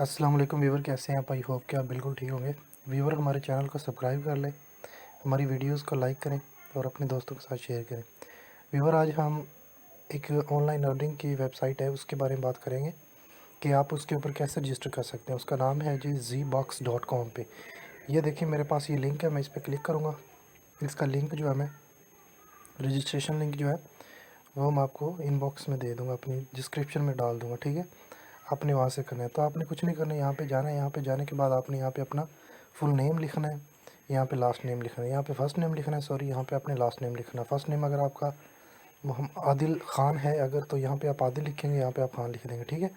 अस्सलाम वालेकुम व्यूवर, कैसे हैं आप? आई होप कि आप बिल्कुल ठीक होंगे। व्यूवर, हमारे चैनल को सब्सक्राइब कर लें, हमारी वीडियोस को लाइक करें और अपने दोस्तों के साथ शेयर करें। व्यूवर, आज हम एक ऑनलाइन अर्निंग की वेबसाइट है उसके बारे में बात करेंगे कि आप उसके ऊपर कैसे रजिस्टर कर सकते हैं। उसका नाम है जी zbox.com पे। ये देखिए मेरे पास ये लिंक है, मैं इस पर क्लिक करूँगा। इसका लिंक जो है मैं रजिस्ट्रेशन लिंक जो है वो मैं आपको इनबॉक्स में दे दूँगा, अपनी डिस्क्रिप्शन में डाल दूँगा, ठीक है। आपने वहाँ से करना है तो आपने कुछ नहीं करना है, यहाँ पे जाना है। यहाँ पे जाने के बाद आपने यहाँ पे अपना फुल नेम लिखना है, यहाँ पे लास्ट नेम लिखना है, यहाँ पे फर्स्ट नेम लिखना है, सॉरी यहाँ पे आपने लास्ट नेम लिखना है। फर्स्ट नेम अगर आपका आदिल ख़ान है अगर, तो यहाँ पे आप आदिल लिखेंगे, यहाँ पे आप खान लिख देंगे, ठीक है।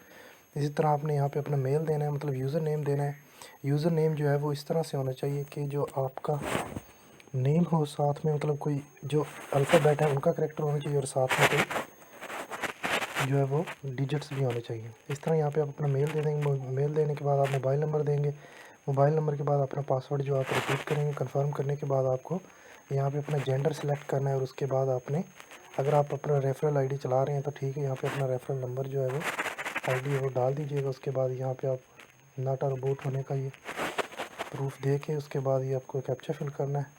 इसी तरह आपने यहाँ पे अपना मेल देना है, मतलब यूज़र नेम देना है। यूज़र नेम जो है वो इस तरह से होना चाहिए कि जो आपका नेम हो साथ में, मतलब कोई जो अल्फ़ाबेट है उनका करेक्टर होना चाहिए और साथ में कोई जो है वो डिजिट्स भी होने चाहिए। इस तरह यहाँ पे आप अपना मेल दे देंगे। मेल देने के बाद आप मोबाइल नंबर देंगे। मोबाइल नंबर के बाद अपना पासवर्ड जो आप रिपीट करेंगे। कंफर्म करने के बाद आपको यहाँ पे अपना जेंडर सेलेक्ट करना है और उसके बाद आपने, अगर आप अपना रेफरल आईडी चला रहे हैं तो ठीक है, यहाँ पे अपना रेफरल नंबर जो है वो आईडी है वो डाल दीजिएगा। उसके बाद यहाँ पे आप नाटा रोबोट होने का ये प्रूफ दे के उसके बाद ये आपको कैप्चा फिल करना है।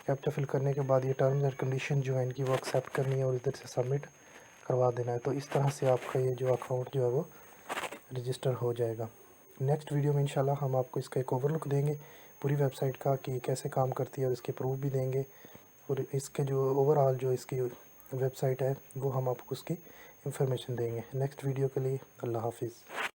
कैप्चा फिल करने के बाद ये टर्म्स एंड कंडीशन जो है इनकी वो एक्सेप्ट करनी है और इधर से सबमिट करवा देना है। तो इस तरह से आपका ये जो अकाउंट जो है वो रजिस्टर हो जाएगा। नेक्स्ट वीडियो में इंशाल्लाह हम आपको इसका एक ओवरलुक देंगे पूरी वेबसाइट का कि कैसे काम करती है और इसके प्रूफ भी देंगे। और इसके जो ओवरऑल जो इसकी वेबसाइट है वो हम आपको उसकी इंफॉर्मेशन देंगे। नेक्स्ट वीडियो के लिए अल्लाह हाफिज़।